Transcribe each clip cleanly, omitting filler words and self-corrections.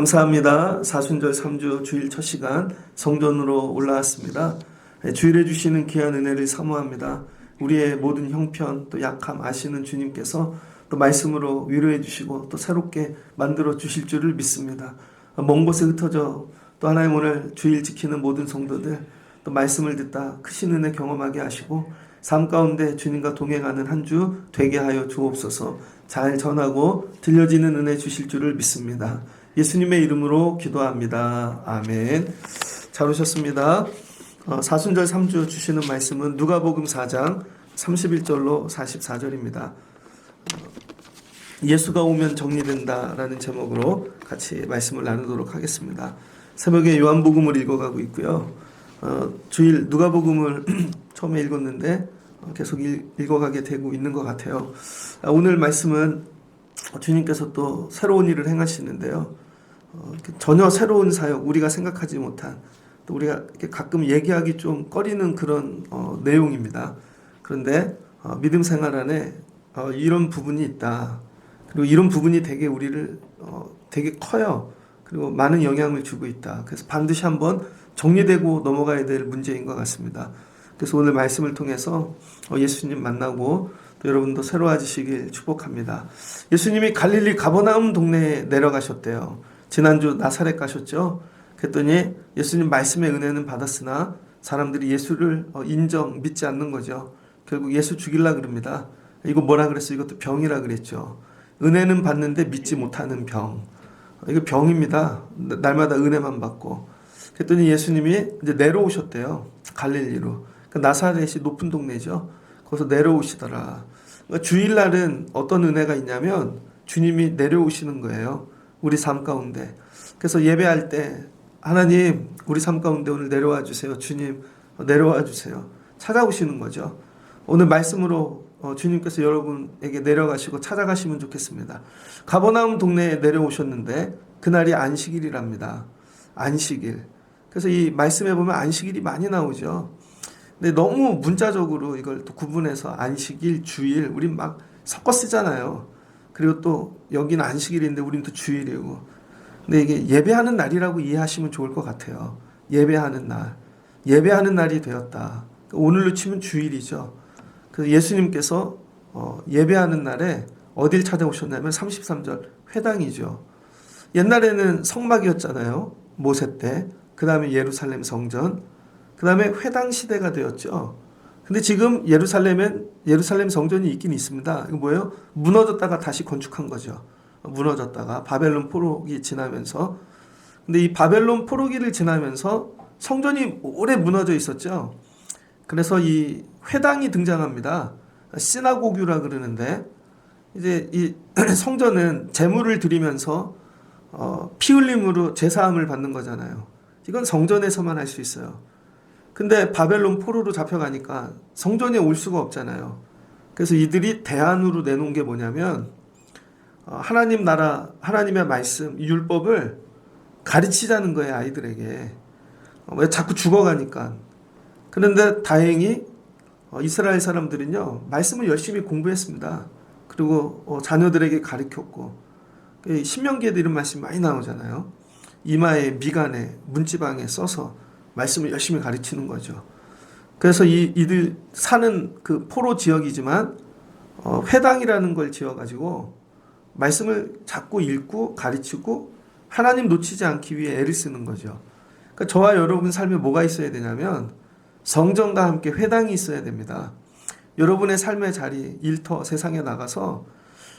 감사합니다. 사순절 3주 주일 첫 시간 성전으로 올라왔습니다. 주일에 주시는 귀한 은혜를 사모합니다. 우리의 모든 형편 또 약함 아시는 주님께서 또 말씀으로 위로해 주시고 또 새롭게 만들어 주실 줄을 믿습니다. 먼 곳에 흩어져 또 하나님 오늘 주일 지키는 모든 성도들 또 말씀을 듣다 크신 은혜 경험하게 하시고 삶 가운데 주님과 동행하는 한 주 되게 하여 주옵소서. 잘 전하고 들려지는 은혜 주실 줄을 믿습니다. 예수님의 이름으로 기도합니다. 아멘. 잘 오셨습니다. 사순절 3주 주시는 말씀은 누가복음 4장 31절로 44절입니다. 예수가 오면 정리된다라는 제목으로 같이 말씀을 나누도록 하겠습니다. 새벽에 요한복음을 읽어가고 있고요. 주일 누가복음을 처음에 읽었는데 계속 읽어가게 되고 있는 것 같아요. 오늘 말씀은 주님께서 또 새로운 일을 행하시는데요. 전혀 새로운 사역, 우리가 생각하지 못한, 또 우리가 가끔 얘기하기 좀 꺼리는 그런 내용입니다. 그런데 믿음 생활 안에 이런 부분이 있다. 그리고 이런 부분이 되게 우리를 되게 커요. 그리고 많은 영향을 주고 있다. 그래서 반드시 한번 정리되고 넘어가야 될 문제인 것 같습니다. 그래서 오늘 말씀을 통해서 예수님 만나고 또 여러분도 새로워지시길 축복합니다. 예수님이 갈릴리 가버나움 동네에 내려가셨대요. 지난주 나사렛 가셨죠. 그랬더니 예수님 말씀의 은혜는 받았으나 사람들이 예수를 믿지 않는 거죠. 결국 예수 죽이려 그럽니다. 이거 뭐라 그랬어요? 이것도 병이라 그랬죠. 은혜는 받는데 믿지 못하는 병. 이거 병입니다. 날마다 은혜만 받고. 그랬더니 예수님이 이제 내려오셨대요. 갈릴리로. 나사렛이 높은 동네죠. 거기서 내려오시더라. 그러니까 주일날은 어떤 은혜가 있냐면 주님이 내려오시는 거예요. 우리 삶 가운데. 그래서 예배할 때 하나님 우리 삶 가운데 오늘 내려와 주세요. 주님 내려와 주세요. 찾아오시는 거죠. 오늘 말씀으로 주님께서 여러분에게 내려가시고 찾아가시면 좋겠습니다. 가버나움 동네에 내려오셨는데 그날이 안식일이랍니다. 안식일. 그래서 이 말씀에 보면 안식일이 많이 나오죠. 근데 너무 문자적으로 이걸 또 구분해서 안식일, 주일, 우린 막 섞어 쓰잖아요. 그리고 또 여기는 안식일인데 우린 또 주일이고. 근데 이게 예배하는 날이라고 이해하시면 좋을 것 같아요. 예배하는 날. 예배하는 날이 되었다. 오늘로 치면 주일이죠. 그래서 예수님께서 예배하는 날에 어딜 찾아오셨냐면 33절 회당이죠. 옛날에는 성막이었잖아요. 모세 때. 그 다음에 예루살렘 성전. 그 다음에 회당 시대가 되었죠. 근데 지금 예루살렘 성전이 있긴 있습니다. 이거 뭐예요? 무너졌다가 다시 건축한 거죠. 무너졌다가 바벨론 포로기 지나면서. 근데 이 바벨론 포로기를 지나면서 성전이 오래 무너져 있었죠. 그래서 이 회당이 등장합니다. 시나고규라 그러는데 이제 이 성전은 제물을 드리면서 피 흘림으로 제사함을 받는 거잖아요. 이건 성전에서만 할 수 있어요. 근데 바벨론 포로로 잡혀가니까 성전에 올 수가 없잖아요. 그래서 이들이 대안으로 내놓은 게 뭐냐면 하나님 나라, 하나님의 말씀, 율법을 가르치자는 거예요. 아이들에게. 왜 자꾸 죽어가니까. 그런데 다행히 이스라엘 사람들은요. 말씀을 열심히 공부했습니다. 그리고 자녀들에게 가르쳤고 신명기에도 이런 말씀 많이 나오잖아요. 이마에 미간에 문지방에 써서 말씀을 열심히 가르치는 거죠. 그래서 이들 사는 그 포로 지역이지만 회당이라는 걸 지어가지고 말씀을 자꾸 읽고 가르치고 하나님 놓치지 않기 위해 애를 쓰는 거죠. 그러니까 저와 여러분 삶에 뭐가 있어야 되냐면 성전과 함께 회당이 있어야 됩니다. 여러분의 삶의 자리, 일터, 세상에 나가서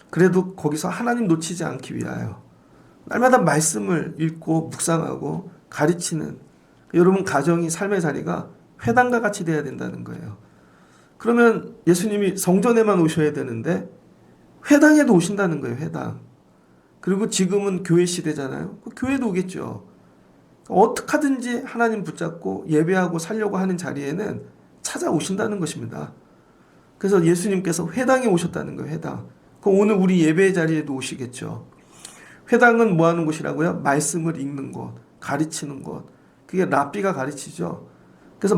그래도 거기서 하나님 놓치지 않기 위하여 날마다 말씀을 읽고 묵상하고 가르치는 여러분 가정이 삶의 자리가 회당과 같이 돼야 된다는 거예요. 그러면 예수님이 성전에만 오셔야 되는데 회당에도 오신다는 거예요. 회당. 그리고 지금은 교회 시대잖아요. 교회도 오겠죠. 어떻게 하든지 하나님 붙잡고 예배하고 살려고 하는 자리에는 찾아오신다는 것입니다. 그래서 예수님께서 회당에 오셨다는 거예요. 회당. 그럼 오늘 우리 예배의 자리에도 오시겠죠. 회당은 뭐 하는 곳이라고요? 말씀을 읽는 곳, 가르치는 곳. 그게 랍비가 가르치죠. 그래서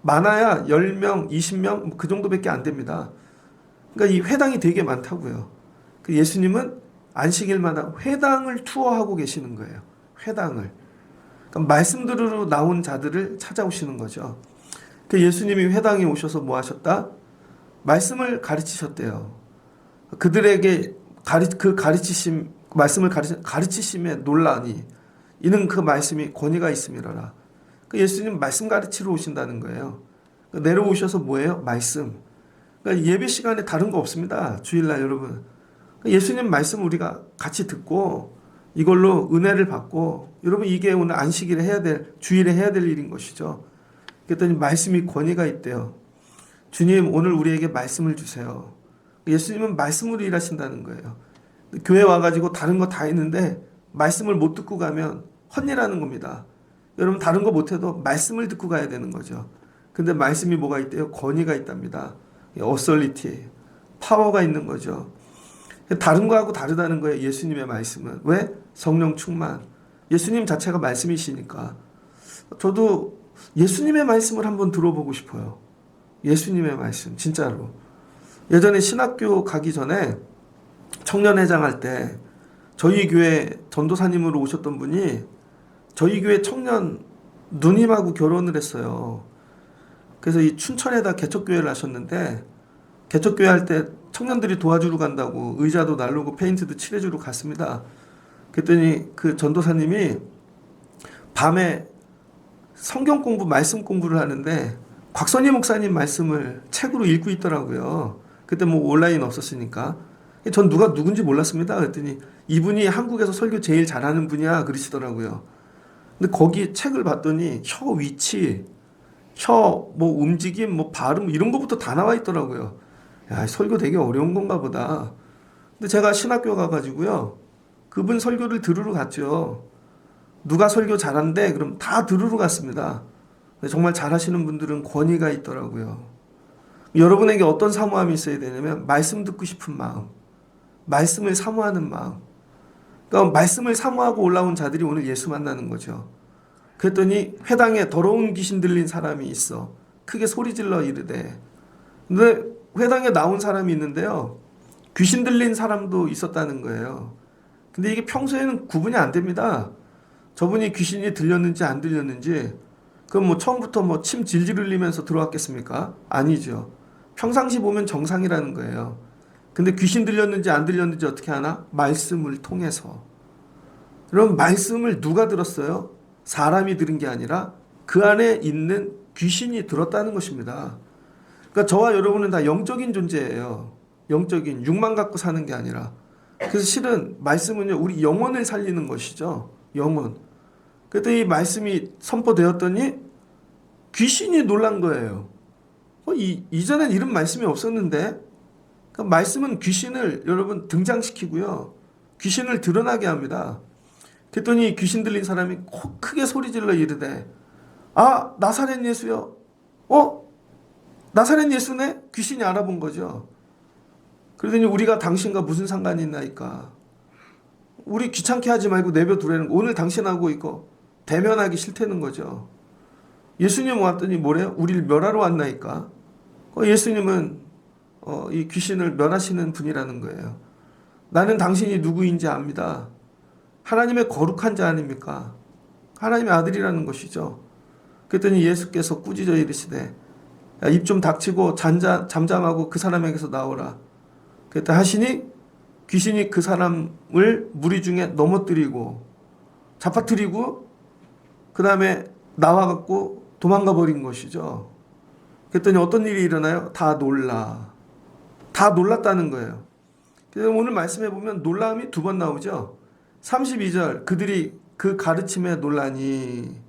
많아야 10명, 20명 그 정도밖에 안 됩니다. 그러니까 이 회당이 되게 많다고요. 예수님은 안식일마다 회당을 투어하고 계시는 거예요. 회당을. 그러니까 말씀 들으러 나온 자들을 찾아오시는 거죠. 그 예수님이 회당에 오셔서 뭐 하셨다? 말씀을 가르치셨대요. 그들에게 말씀을 가르치심에 논란이 이는 그 말씀이 권위가 있음이라라. 그 예수님 말씀 가르치러 오신다는 거예요. 내려오셔서 뭐예요? 말씀. 그러니까 예배 시간에 다른 거 없습니다. 주일날 여러분. 예수님 말씀 우리가 같이 듣고 이걸로 은혜를 받고 여러분 이게 오늘 안식일에 해야 될 주일에 해야 될 일인 것이죠. 그랬더니 말씀이 권위가 있대요. 주님 오늘 우리에게 말씀을 주세요. 예수님은 말씀으로 일하신다는 거예요. 교회 와가지고 다른 거 다 했는데 말씀을 못 듣고 가면 헛일하는 겁니다. 여러분 다른 거 못해도 말씀을 듣고 가야 되는 거죠. 근데 말씀이 뭐가 있대요? 권위가 있답니다. 어설리티, 파워가 있는 거죠. 다른 거하고 다르다는 거예요. 예수님의 말씀은. 왜? 성령 충만. 예수님 자체가 말씀이시니까. 저도 예수님의 말씀을 한번 들어보고 싶어요. 예수님의 말씀 진짜로. 예전에 신학교 가기 전에 청년회장 할 때 저희 교회 전도사님으로 오셨던 분이 저희 교회 청년 누님하고 결혼을 했어요. 그래서 이 춘천에다 개척교회를 하셨는데 개척교회 할 때 청년들이 도와주러 간다고 의자도 날르고 페인트도 칠해주러 갔습니다. 그랬더니 그 전도사님이 밤에 성경 공부, 말씀 공부를 하는데 곽선희 목사님 말씀을 책으로 읽고 있더라고요. 그때 뭐 온라인 없었으니까. 전 누군지 몰랐습니다. 그랬더니 이분이 한국에서 설교 제일 잘하는 분이야 그러시더라고요. 근데 거기 책을 봤더니 혀 위치, 혀 뭐 움직임, 뭐 발음 이런 거부터 다 나와 있더라고요. 야, 설교 되게 어려운 건가 보다. 근데 제가 신학교 가가지고요. 그분 설교를 들으러 갔죠. 누가 설교 잘한대? 그럼 다 들으러 갔습니다. 근데 정말 잘하시는 분들은 권위가 있더라고요. 여러분에게 어떤 사모함이 있어야 되냐면 말씀 듣고 싶은 마음, 말씀을 사모하는 마음. 그러니까 말씀을 사모하고 올라온 자들이 오늘 예수 만나는 거죠. 그랬더니 회당에 더러운 귀신 들린 사람이 있어. 크게 소리질러 이르되. 근데 회당에 나온 사람이 있는데요. 귀신 들린 사람도 있었다는 거예요. 근데 이게 평소에는 구분이 안 됩니다. 저분이 귀신이 들렸는지 안 들렸는지. 그럼 뭐 처음부터 뭐 침 질질 흘리면서 들어왔겠습니까? 아니죠. 평상시 보면 정상이라는 거예요. 근데 귀신 들렸는지 안 들렸는지 어떻게 하나? 말씀을 통해서. 그럼 말씀을 누가 들었어요? 사람이 들은 게 아니라 그 안에 있는 귀신이 들었다는 것입니다. 그러니까 저와 여러분은 다 영적인 존재예요. 영적인 육만 갖고 사는 게 아니라. 그래서 실은 말씀은요 우리 영혼을 살리는 것이죠. 영혼. 그때 이 말씀이 선포되었더니 귀신이 놀란 거예요. 이전엔 이런 말씀이 없었는데. 그러니까 말씀은 귀신을 여러분 등장시키고요. 귀신을 드러나게 합니다. 그랬더니 귀신 들린 사람이 크게 소리질러 이르되 아 나사렛 예수요. 나사렛 예수네? 귀신이 알아본 거죠. 그러더니 우리가 당신과 무슨 상관이 있나이까. 우리 귀찮게 하지 말고 내버두라는 거. 오늘 당신하고 이거 대면하기 싫다는 거죠. 예수님 왔더니 뭐래요? 우리를 멸하러 왔나이까. 예수님은 이 귀신을 멸하시는 분이라는 거예요. 나는 당신이 누구인지 압니다. 하나님의 거룩한 자 아닙니까? 하나님의 아들이라는 것이죠. 그랬더니 예수께서 꾸짖어 이르시되 입 좀 닥치고 잠잠하고 그 사람에게서 나오라. 그랬더니 하시니 귀신이 그 사람을 무리 중에 넘어뜨리고 잡아뜨리고 그 다음에 나와갖고 도망가 버린 것이죠. 그랬더니 어떤 일이 일어나요? 다 놀랐다는 거예요. 그래서 오늘 말씀해 보면 놀라움이 두 번 나오죠. 32절 그들이 그 가르침에 놀라니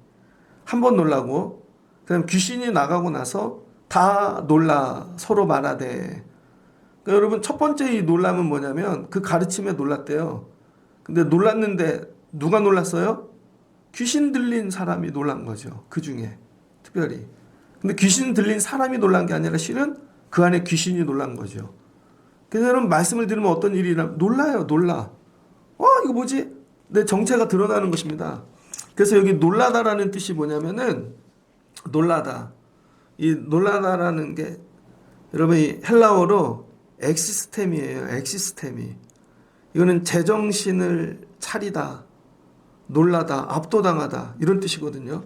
한 번 놀라고 그다음 귀신이 나가고 나서 다 놀라 서로 말하되. 그러니까 여러분 첫 번째 이 놀람은 뭐냐면 그 가르침에 놀랐대요. 근데 놀랐는데 누가 놀랐어요? 귀신 들린 사람이 놀란 거죠. 그 중에 특별히. 근데 귀신 들린 사람이 놀란 게 아니라 실은 그 안에 귀신이 놀란 거죠. 그래서 여러분 말씀을 들으면 어떤 일이 일어나면 놀라요. 놀라. 이거 뭐지? 내 정체가 드러나는 것입니다. 그래서 여기 놀라다라는 뜻이 뭐냐면은 놀라다. 이 놀라다라는 게 여러분 이 헬라어로 엑시스템이에요. 엑시스템이. 이거는 제정신을 차리다. 놀라다, 압도당하다 이런 뜻이거든요.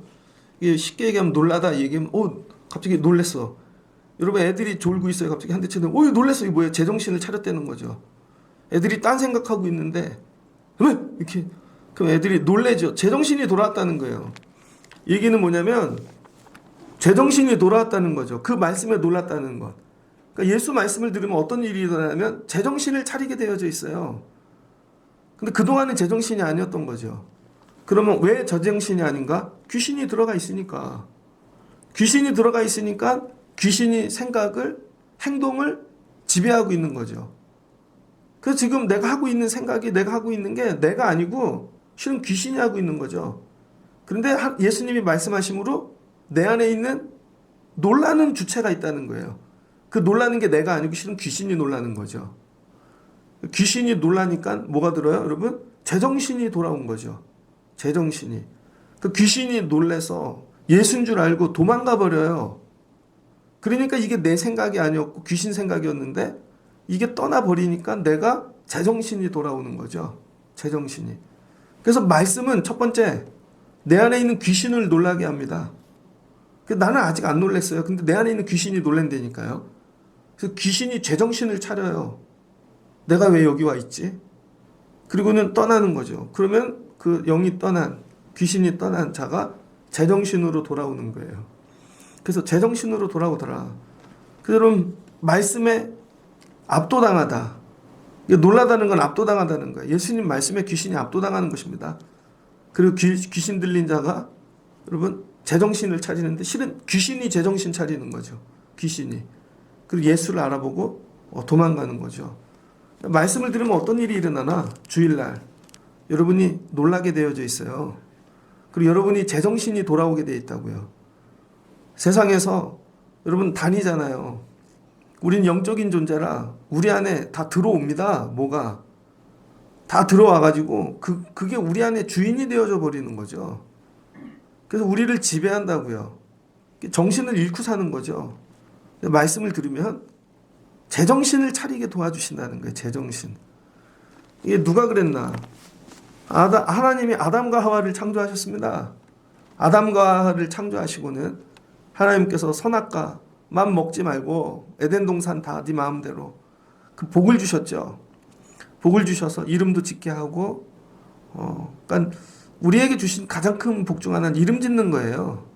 이게 쉽게 얘기하면 놀라다 얘기하면 갑자기 놀랬어. 여러분 애들이 졸고 있어요. 갑자기 한 대 치면 놀랬어. 이게 뭐야? 제정신을 차렸다는 거죠. 애들이 딴 생각하고 있는데 왜? 이렇게 그럼 애들이 놀래죠. 제정신이 돌아왔다는 거예요. 얘기는 뭐냐면 제정신이 돌아왔다는 거죠. 그 말씀에 놀랐다는 것. 그러니까 예수 말씀을 들으면 어떤 일이 일어나냐면 제정신을 차리게 되어져 있어요. 근데 그동안은 제정신이 아니었던 거죠. 그러면 왜 제정신이 아닌가? 귀신이 들어가 있으니까. 귀신이 들어가 있으니까 귀신이 생각을, 행동을 지배하고 있는 거죠. 그래서 지금 내가 하고 있는 생각이 내가 하고 있는 게 내가 아니고 실은 귀신이 하고 있는 거죠. 그런데 예수님이 말씀하심으로 내 안에 있는 놀라는 주체가 있다는 거예요. 그 놀라는 게 내가 아니고 실은 귀신이 놀라는 거죠. 귀신이 놀라니까 뭐가 들어요? 여러분? 제정신이 돌아온 거죠. 제정신이. 그 귀신이 놀래서 예수인 줄 알고 도망가 버려요. 그러니까 이게 내 생각이 아니었고 귀신 생각이었는데 이게 떠나버리니까 내가 제정신이 돌아오는 거죠. 제정신이. 그래서 말씀은 첫 번째 내 안에 있는 귀신을 놀라게 합니다. 나는 아직 안 놀랐어요. 근데 내 안에 있는 귀신이 놀란다니까요. 그래서 귀신이 제정신을 차려요. 내가 왜 여기 와 있지? 그리고는 떠나는 거죠. 그러면 그 영이 떠난, 귀신이 떠난 자가 제정신으로 돌아오는 거예요. 그래서 제정신으로 돌아오더라. 그럼 말씀에 압도당하다. 놀라다는 건 압도당하다는 거예요. 예수님 말씀에 귀신이 압도당하는 것입니다. 그리고 귀신 들린 자가 여러분 제정신을 차리는데 실은 귀신이 제정신 차리는 거죠. 귀신이. 그리고 예수를 알아보고 도망가는 거죠. 말씀을 들으면 어떤 일이 일어나나 주일날 여러분이 놀라게 되어져 있어요. 그리고 여러분이 제정신이 돌아오게 되어 있다고요. 세상에서 여러분 다니잖아요. 우린 영적인 존재라 우리 안에 다 들어옵니다. 뭐가 다 들어와가지고 그게 우리 안에 주인이 되어져 버리는 거죠. 그래서 우리를 지배한다고요. 정신을 잃고 사는 거죠. 말씀을 들으면 제정신을 차리게 도와주신다는 거예요. 제정신. 이게 누가 그랬나? 하나님이 아담과 하와를 창조하셨습니다. 아담과 하와를 창조하시고는 하나님께서 선악과만 먹지 말고 에덴 동산 다 네 마음대로 그 복을 주셨죠. 복을 주셔서 이름도 짓게 하고 그러니까 우리에게 주신 가장 큰 복 중 하나는 이름 짓는 거예요.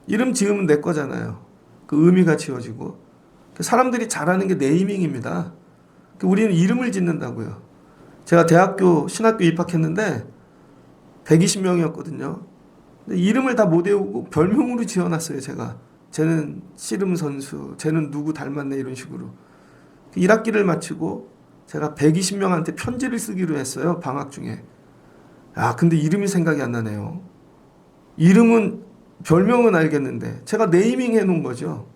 이름 지으면 내 거잖아요. 그 의미가 지어지고 사람들이 잘하는 게 네이밍입니다. 우리는 이름을 짓는다고요. 제가 대학교 신학교 입학했는데 120명이었거든요. 근데 이름을 다 못 외우고 별명으로 지어놨어요. 제가. 쟤는 씨름 선수, 쟤는 누구 닮았네 이런 식으로. 1학기를 마치고 제가 120명한테 편지를 쓰기로 했어요. 방학 중에. 근데 이름이 생각이 안 나네요. 이름은 별명은 알겠는데 제가 네이밍 해놓은 거죠.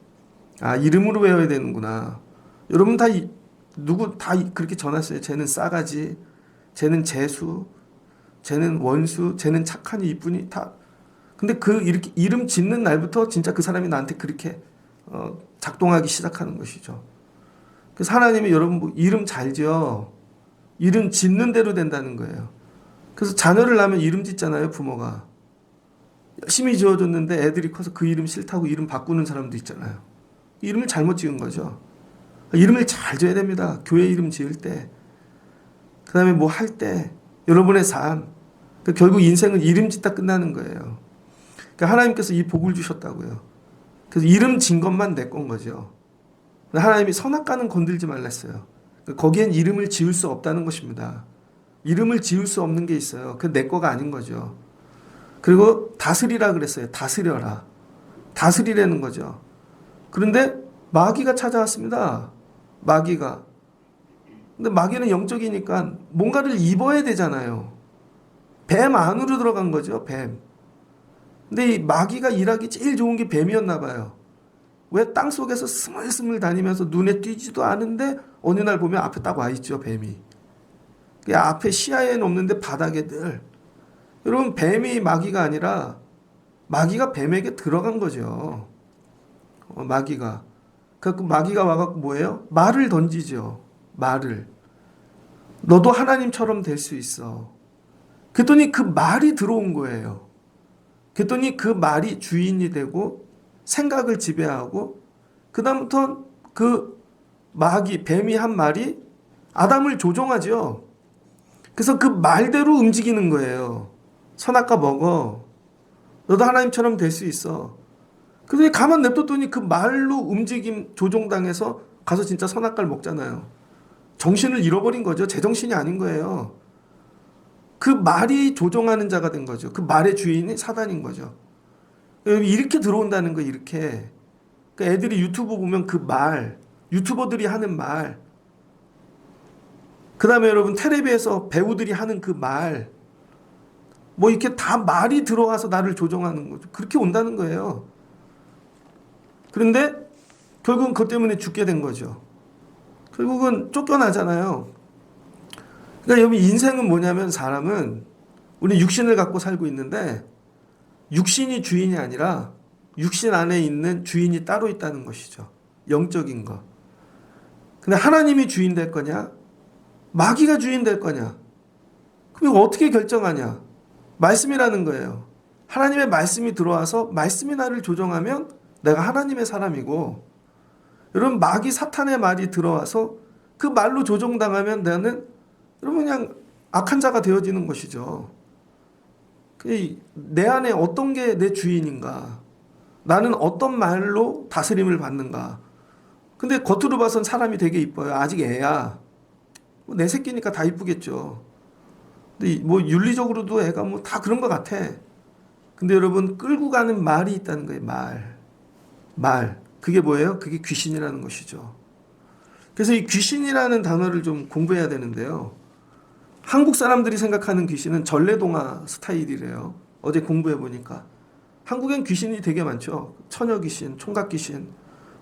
이름으로 외워야 되는구나. 여러분 다 그렇게 전했어요. 쟤는 싸가지, 쟤는 재수, 쟤는 원수, 쟤는 착하니 이쁘니 다. 근데 이렇게 이름 짓는 날부터 진짜 그 사람이 나한테 그렇게 작동하기 시작하는 것이죠. 그래서 하나님이 여러분 이름 잘 지어. 이름 짓는 대로 된다는 거예요. 그래서 자녀를 낳으면 이름 짓잖아요. 부모가. 열심히 지어줬는데 애들이 커서 그 이름 싫다고 이름 바꾸는 사람도 있잖아요. 이름을 잘못 지은 거죠. 이름을 잘 지어야 됩니다. 교회 이름 지을 때. 그 다음에 뭐 할 때. 여러분의 삶. 결국 인생은 이름 짓다 끝나는 거예요. 하나님께서 이 복을 주셨다고요. 그래서 이름 진 것만 내 건 거죠. 하나님이 선악과는 건들지 말랬어요. 거기엔 이름을 지을 수 없다는 것입니다. 이름을 지을 수 없는 게 있어요. 그 내 거가 아닌 거죠. 그리고 다스리라 그랬어요. 다스려라. 다스리라는 거죠. 그런데 마귀가 찾아왔습니다. 마귀가. 근데 마귀는 영적이니까 뭔가를 입어야 되잖아요. 뱀 안으로 들어간 거죠. 뱀. 근데 이 마귀가 일하기 제일 좋은 게 뱀이었나 봐요. 왜 땅속에서 스물스물 다니면서 눈에 띄지도 않은데 어느 날 보면 앞에 딱 와 있죠. 뱀이. 앞에 시야에는 없는데 바닥에 늘. 여러분 뱀이 마귀가 아니라 마귀가 뱀에게 들어간 거죠. 마귀가. 그 마귀가 와갖고 뭐예요? 말을 던지죠. 말을. 너도 하나님처럼 될 수 있어. 그랬더니 그 말이 들어온 거예요. 그랬더니 그 말이 주인이 되고 생각을 지배하고 그다음부터 그 마귀, 뱀이 한 말이 아담을 조종하죠. 그래서 그 말대로 움직이는 거예요. 선악과 먹어. 너도 하나님처럼 될 수 있어. 그런데 가만 냅뒀더니 그 말로 움직임 조종당해서 가서 진짜 선악과를 먹잖아요. 정신을 잃어버린 거죠. 제정신이 아닌 거예요. 그 말이 조종하는 자가 된 거죠. 그 말의 주인이 사단인 거죠. 이렇게 들어온다는 거 이렇게. 그러니까 애들이 유튜브 보면 그 말, 유튜버들이 하는 말, 그 다음에 여러분 텔레비에서 배우들이 하는 그 말, 뭐 이렇게 다 말이 들어와서 나를 조종하는 거죠. 그렇게 온다는 거예요. 그런데 결국은 그것 때문에 죽게 된 거죠. 결국은 쫓겨나잖아요. 그러니까 여러분 인생은 뭐냐면 사람은 우리 육신을 갖고 살고 있는데 육신이 주인이 아니라 육신 안에 있는 주인이 따로 있다는 것이죠. 영적인 거. 근데 하나님이 주인 될 거냐? 마귀가 주인 될 거냐? 그럼 이거 어떻게 결정하냐? 말씀이라는 거예요. 하나님의 말씀이 들어와서 말씀이 나를 조정하면 내가 하나님의 사람이고, 여러분 마귀 사탄의 말이 들어와서 그 말로 조종당하면 나는 여러분 그냥 악한 자가 되어지는 것이죠. 내 안에 어떤 게 내 주인인가? 나는 어떤 말로 다스림을 받는가? 근데 겉으로 봐선 사람이 되게 이뻐요. 아직 애야. 내 새끼니까 다 이쁘겠죠. 근데 뭐 윤리적으로도 애가 뭐 다 그런 것 같아. 근데 여러분 끌고 가는 말이 있다는 거예요. 말. 그게 뭐예요? 그게 귀신이라는 것이죠. 그래서 이 귀신이라는 단어를 좀 공부해야 되는데요. 한국 사람들이 생각하는 귀신은 전래동화 스타일이래요. 어제 공부해 보니까. 한국엔 귀신이 되게 많죠. 처녀 귀신, 총각 귀신.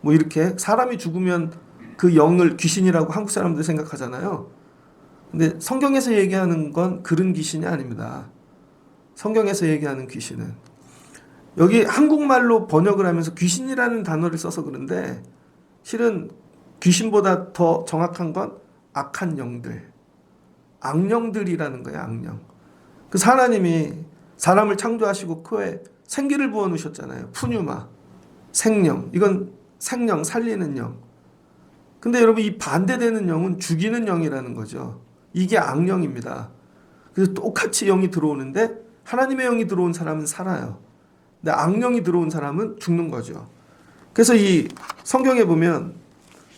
뭐 이렇게 사람이 죽으면 그 영을 귀신이라고 한국 사람들이 생각하잖아요. 근데 성경에서 얘기하는 건 그런 귀신이 아닙니다. 성경에서 얘기하는 귀신은 여기 한국말로 번역을 하면서 귀신이라는 단어를 써서 그런데 실은 귀신보다 더 정확한 건 악한 영들, 악령들이라는 거예요. 악령. 그 하나님이 사람을 창조하시고 코에 생기를 부어 놓으셨잖아요. 푸뉴마, 생령. 이건 생령, 살리는 영. 근데 여러분 이 반대되는 영은 죽이는 영이라는 거죠. 이게 악령입니다. 그래서 똑같이 영이 들어오는데 하나님의 영이 들어온 사람은 살아요. 근데 악령이 들어온 사람은 죽는 거죠. 그래서 이 성경에 보면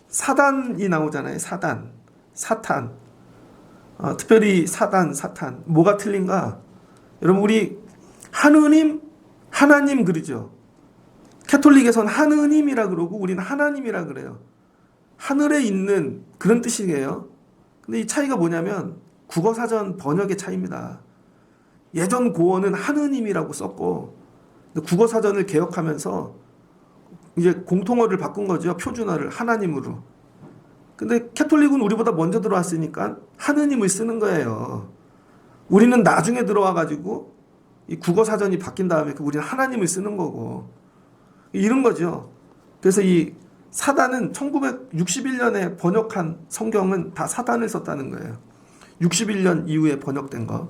사단이 나오잖아요. 사단, 사탄. 특별히 사단, 사탄. 뭐가 틀린가? 여러분 우리 하나님 그러죠. 캐톨릭에서는 하느님이라 그러고 우리는 하나님이라 그래요. 하늘에 있는 그런 뜻이에요. 근데 이 차이가 뭐냐면 국어사전 번역의 차이입니다. 예전 고어는 하느님이라고 썼고 국어사전을 개혁하면서 이제 공통어를 바꾼 거죠. 표준어를 하나님으로. 근데 캐톨릭은 우리보다 먼저 들어왔으니까 하느님을 쓰는 거예요. 우리는 나중에 들어와가지고 이 국어사전이 바뀐 다음에 우리는 하나님을 쓰는 거고 이런 거죠. 그래서 이 사단은 1961년에 번역한 성경은 다 사단을 썼다는 거예요. 61년 이후에 번역된 거.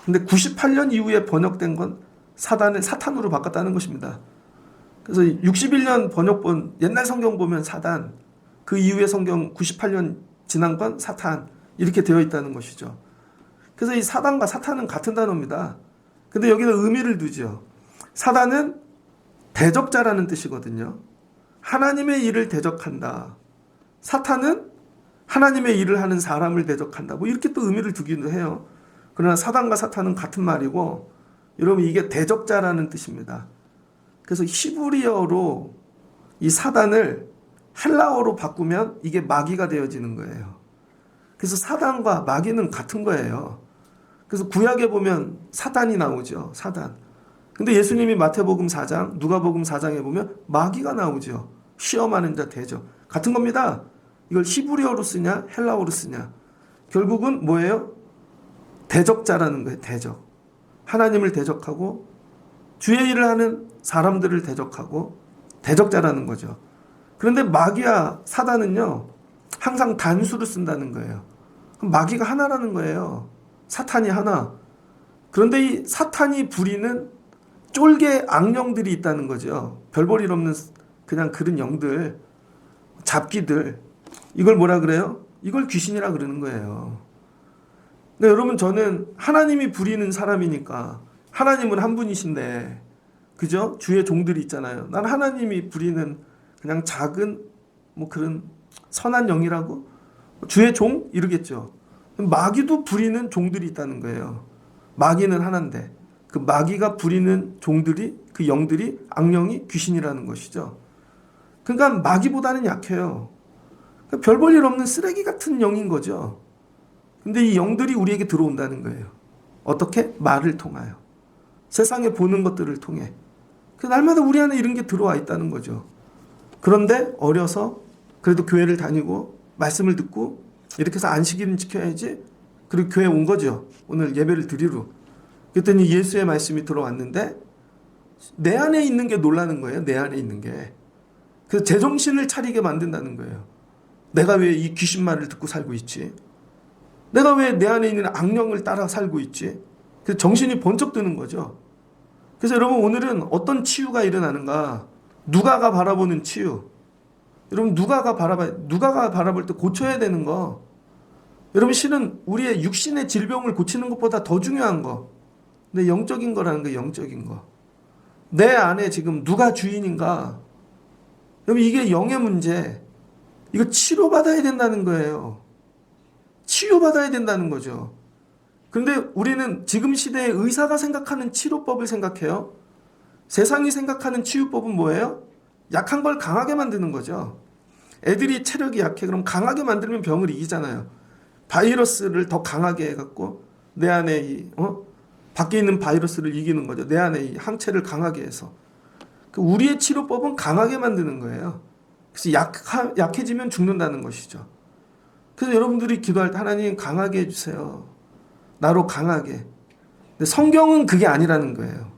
근데 98년 이후에 번역된 건 사단을 사탄으로 바꿨다는 것입니다. 그래서 61년 번역본 옛날 성경 보면 사단, 그 이후의 성경 98년 지난 건 사탄 이렇게 되어 있다는 것이죠. 그래서 이 사단과 사탄은 같은 단어입니다. 근데 여기는 의미를 두죠. 사단은 대적자라는 뜻이거든요. 하나님의 일을 대적한다. 사탄은 하나님의 일을 하는 사람을 대적한다. 뭐 이렇게 또 의미를 두기도 해요. 그러나 사단과 사탄은 같은 말이고 여러분 이게 대적자라는 뜻입니다. 그래서 히브리어로 이 사단을 헬라어로 바꾸면 이게 마귀가 되어지는 거예요. 그래서 사단과 마귀는 같은 거예요. 그래서 구약에 보면 사단이 나오죠. 사단. 근데 예수님이 마태복음 4장, 누가복음 4장에 보면 마귀가 나오죠. 시험하는 자 대적. 같은 겁니다. 이걸 히브리어로 쓰냐 헬라어로 쓰냐. 결국은 뭐예요? 대적자라는 거예요. 대적. 하나님을 대적하고 주의 일을 하는 사람들을 대적하고 대적자라는 거죠. 그런데 마귀와 사단은요. 항상 단수를 쓴다는 거예요. 그럼 마귀가 하나라는 거예요. 사탄이 하나. 그런데 이 사탄이 부리는 쫄개 악령들이 있다는 거죠. 별 볼 일 없는 그냥 그런 영들, 잡기들. 이걸 뭐라 그래요? 이걸 귀신이라 그러는 거예요. 근데 여러분, 저는 하나님이 부리는 사람이니까, 하나님은 한 분이신데, 그죠? 주의 종들이 있잖아요. 난 하나님이 부리는 그냥 작은 뭐 그런 선한 영이라고? 주의 종? 이러겠죠. 마귀도 부리는 종들이 있다는 거예요. 마귀는 하나인데 그 마귀가 부리는 종들이, 그 영들이, 악령이 귀신이라는 것이죠. 그러니까 마귀보다는 약해요. 그러니까 별 볼 일 없는 쓰레기 같은 영인 거죠. 근데 이 영들이 우리에게 들어온다는 거예요. 어떻게? 말을 통하여. 세상에 보는 것들을 통해. 그 날마다 우리 안에 이런 게 들어와 있다는 거죠. 그런데 어려서 그래도 교회를 다니고 말씀을 듣고 이렇게 해서 안식일은 지켜야지. 그리고 교회 온 거죠. 오늘 예배를 드리러. 그랬더니 예수의 말씀이 들어왔는데 내 안에 있는 게 놀라는 거예요. 내 안에 있는 게. 그래서 제정신을 차리게 만든다는 거예요. 내가 왜 이 귀신 말을 듣고 살고 있지? 내가 왜 내 안에 있는 악령을 따라 살고 있지? 그래서 정신이 번쩍 드는 거죠. 그래서 여러분, 오늘은 어떤 치유가 일어나는가? 누가가 바라보는 치유. 여러분, 누가가 바라볼 때 고쳐야 되는 거. 여러분, 실은 우리의 육신의 질병을 고치는 것보다 더 중요한 거. 근데 영적인 거라는 거예요. 영적인 거. 내 안에 지금 누가 주인인가? 여러분, 이게 영의 문제. 이거 치료받아야 된다는 거예요. 치유받아야 된다는 거죠. 그런데 우리는 지금 시대의 의사가 생각하는 치료법을 생각해요. 세상이 생각하는 치유법은 뭐예요? 약한 걸 강하게 만드는 거죠. 애들이 체력이 약해. 그럼 강하게 만들면 병을 이기잖아요. 바이러스를 더 강하게 해갖고 내 안에 밖에 있는 바이러스를 이기는 거죠. 내 안에 이 항체를 강하게 해서. 우리의 치료법은 강하게 만드는 거예요. 그래서 약해지면 죽는다는 것이죠. 그래서 여러분들이 기도할 때 하나님 강하게 해주세요. 나로 강하게. 근데 성경은 그게 아니라는 거예요.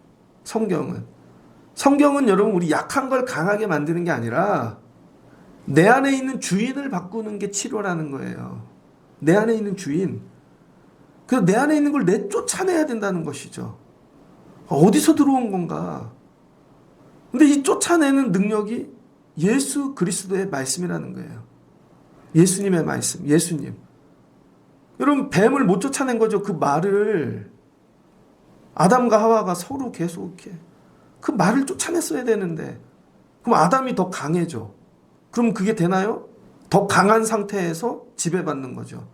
성경은 여러분, 우리 약한 걸 강하게 만드는 게 아니라 내 안에 있는 주인을 바꾸는 게 치료라는 거예요. 내 안에 있는 주인. 그래서 내 안에 있는 걸 내쫓아내야 된다는 것이죠. 어디서 들어온 건가? 근데 이 쫓아내는 능력이 예수 그리스도의 말씀이라는 거예요. 예수님의 말씀, 예수님. 여러분, 뱀을 못 쫓아낸 거죠. 그 말을. 아담과 하와가 서로 계속 이렇게 그 말을 쫓아냈어야 되는데, 그럼 아담이 더 강해져. 그럼 그게 되나요? 더 강한 상태에서 지배받는 거죠.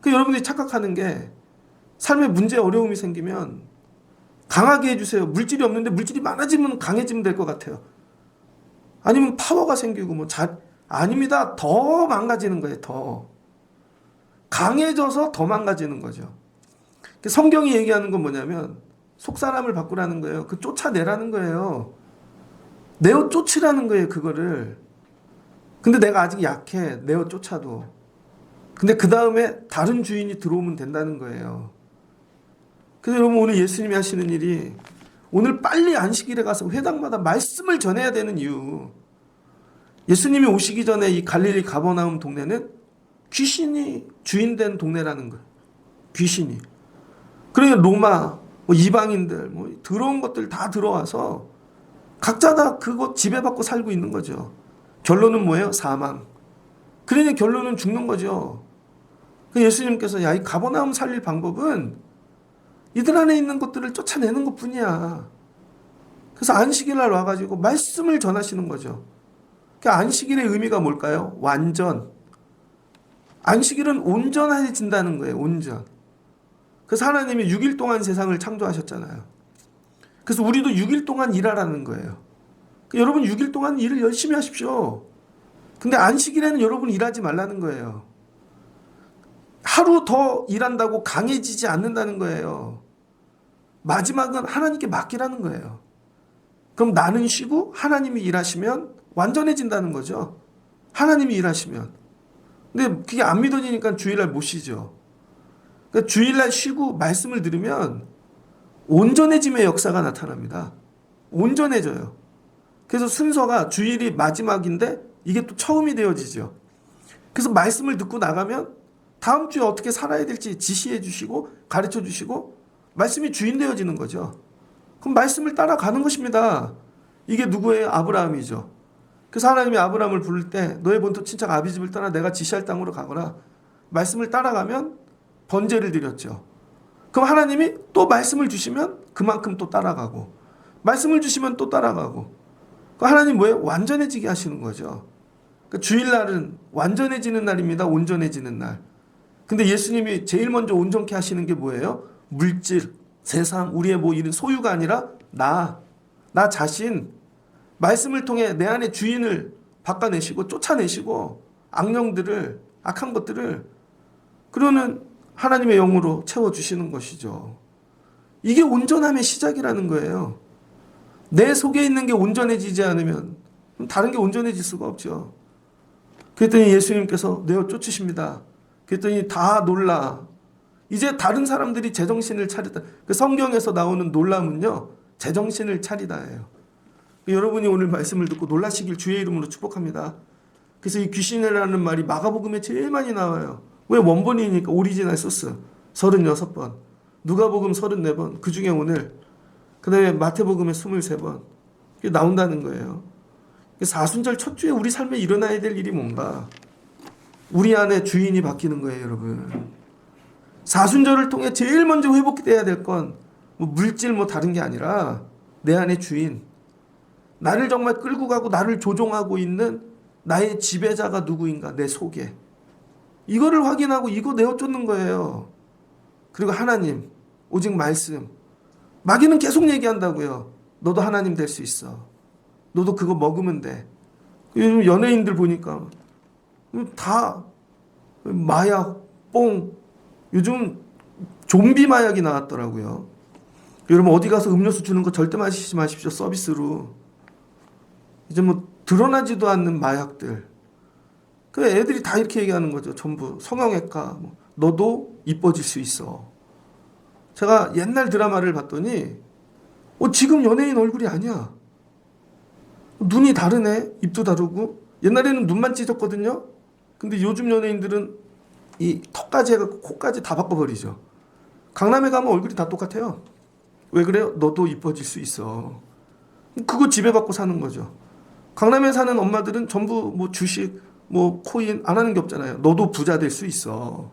그 여러분들이 착각하는 게, 삶에 문제, 어려움이 생기면 강하게 해주세요. 물질이 없는데 물질이 많아지면 강해지면 될 것 같아요. 아니면 파워가 생기고 아닙니다. 더 망가지는 거예요. 더 강해져서 더 망가지는 거죠. 성경이 얘기하는 건 뭐냐면 속 사람을 바꾸라는 거예요. 그 쫓아내라는 거예요. 내어 쫓으라는 거예요. 그거를. 근데 내가 아직 약해. 내어 쫓아도. 근데 그 다음에 다른 주인이 들어오면 된다는 거예요. 그래서 여러분, 오늘 예수님이 하시는 일이, 오늘 빨리 안식일에 가서 회당마다 말씀을 전해야 되는 이유. 예수님이 오시기 전에 이 갈릴리 가버나움 동네는 귀신이 주인된 동네라는 거예요. 귀신이. 그러니까 로마, 이방인들, 들어온 것들 다 들어와서 각자 다 그거 지배받고 살고 있는 거죠. 결론은 뭐예요? 사망. 그러니 결론은 죽는 거죠. 예수님께서 이 가버나움 살릴 방법은 이들 안에 있는 것들을 쫓아내는 것 뿐이야. 그래서 안식일날 와가지고 말씀을 전하시는 거죠. 안식일의 의미가 뭘까요? 완전. 안식일은 온전해진다는 거예요. 온전. 그래서 하나님이 6일 동안 세상을 창조하셨잖아요. 그래서 우리도 6일 동안 일하라는 거예요. 여러분, 6일 동안 일을 열심히 하십시오. 근데 안식일에는 여러분 일하지 말라는 거예요. 하루 더 일한다고 강해지지 않는다는 거예요. 마지막은 하나님께 맡기라는 거예요. 그럼 나는 쉬고 하나님이 일하시면 완전해진다는 거죠. 하나님이 일하시면. 근데 그게 안 믿어지니까 주일날 못 쉬죠. 그러니까 주일날 쉬고 말씀을 들으면 온전해짐의 역사가 나타납니다. 온전해져요. 그래서 순서가 주일이 마지막인데 이게 또 처음이 되어지죠. 그래서 말씀을 듣고 나가면 다음 주에 어떻게 살아야 될지 지시해 주시고 가르쳐 주시고 말씀이 주인 되어지는 거죠. 그럼 말씀을 따라가는 것입니다. 이게 누구예요? 아브라함이죠. 그래서 하나님이 아브라함을 부를 때 너의 본토 친척 아비 집을 떠나 내가 지시할 땅으로 가거라. 말씀을 따라가면 번제를 드렸죠. 그럼 하나님이 또 말씀을 주시면 그만큼 또 따라가고, 말씀을 주시면 또 따라가고. 하나님 뭐예요? 완전해지게 하시는 거죠. 그러니까 주일날은 완전해지는 날입니다. 온전해지는 날. 근데 예수님이 제일 먼저 온전케 하시는 게 뭐예요? 물질, 세상, 우리의 뭐 이런 소유가 아니라 나 자신, 말씀을 통해 내 안에 주인을 바꿔내시고 쫓아내시고 악령들을, 악한 것들을, 그러는 하나님의 영으로 채워주시는 것이죠. 이게 온전함의 시작이라는 거예요. 내 속에 있는 게 온전해지지 않으면 다른 게 온전해질 수가 없죠. 그랬더니 예수님께서 내어 쫓으십니다. 그랬더니 다 놀라. 이제 다른 사람들이 제정신을 차리다. 그 성경에서 나오는 놀람은요, 제정신을 차리다예요. 여러분이 오늘 말씀을 듣고 놀라시길 주의 이름으로 축복합니다. 그래서 이 귀신이라는 말이 마가복음에 제일 많이 나와요. 왜? 원본이니까. 오리지널 소스 36번, 누가복음 34번, 그 중에 오늘, 그 다음에 마태복음에 23번 나온다는 거예요. 사순절 첫 주에 우리 삶에 일어나야 될 일이 뭔가? 우리 안에 주인이 바뀌는 거예요, 여러분. 사순절을 통해 제일 먼저 회복돼야 될 건 뭐 물질 뭐 다른 게 아니라 내 안에 주인, 나를 정말 끌고 가고 나를 조종하고 있는 나의 지배자가 누구인가, 내 속에. 이거를 확인하고 이거 내어 쫓는 거예요. 그리고 하나님, 오직 말씀. 마귀는 계속 얘기한다고요. 너도 하나님 될 수 있어. 너도 그거 먹으면 돼. 요즘 연예인들 보니까 다 마약, 뽕, 요즘 좀비 마약이 나왔더라고요. 여러분 어디 가서 음료수 주는 거 절대 마시지 마십시오. 서비스로. 이제 뭐 드러나지도 않는 마약들. 그 애들이 다 이렇게 얘기하는 거죠. 전부 성형외과. 너도 이뻐질 수 있어. 제가 옛날 드라마를 봤더니 지금 연예인 얼굴이 아니야. 눈이 다르네. 입도 다르고. 옛날에는 눈만 찢었거든요. 근데 요즘 연예인들은 이 턱까지 해갖고 코까지 다 바꿔버리죠. 강남에 가면 얼굴이 다 똑같아요. 왜 그래요? 너도 이뻐질 수 있어. 그거 지배받고 사는 거죠. 강남에 사는 엄마들은 전부 뭐 주식, 뭐 코인 안 하는 게 없잖아요. 너도 부자 될 수 있어.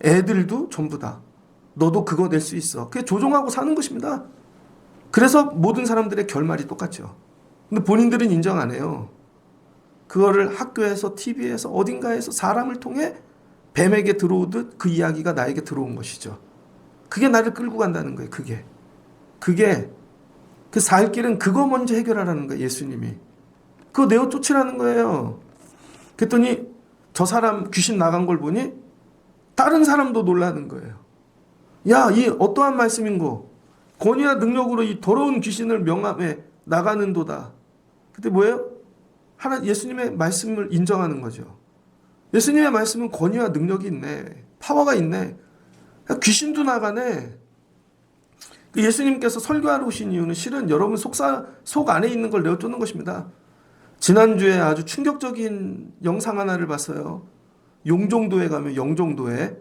애들도 전부 다. 너도 그거 될 수 있어. 그게 조종하고 사는 것입니다. 그래서 모든 사람들의 결말이 똑같죠. 근데 본인들은 인정 안 해요. 그거를 학교에서, TV에서, 어딘가에서 사람을 통해 뱀에게 들어오듯 그 이야기가 나에게 들어온 것이죠. 그게 나를 끌고 간다는 거예요. 그게 그 살 길은 그거 먼저 해결하라는 거예요. 예수님이. 그거 내어 쫓으라는 거예요. 그랬더니 저 사람 귀신 나간 걸 보니 다른 사람도 놀라는 거예요. 야, 이 어떠한 말씀인고? 권위와 능력으로 이 더러운 귀신을 명함에 나가는도다. 그때 뭐예요? 예수님의 말씀을 인정하는 거죠. 예수님의 말씀은 권위와 능력이 있네. 파워가 있네. 귀신도 나가네. 예수님께서 설교하러 오신 이유는 실은 여러분 속 안에 있는 걸 내어 쫓는 것입니다. 지난주에 아주 충격적인 영상 하나를 봤어요. 용종도에 가면 영종도에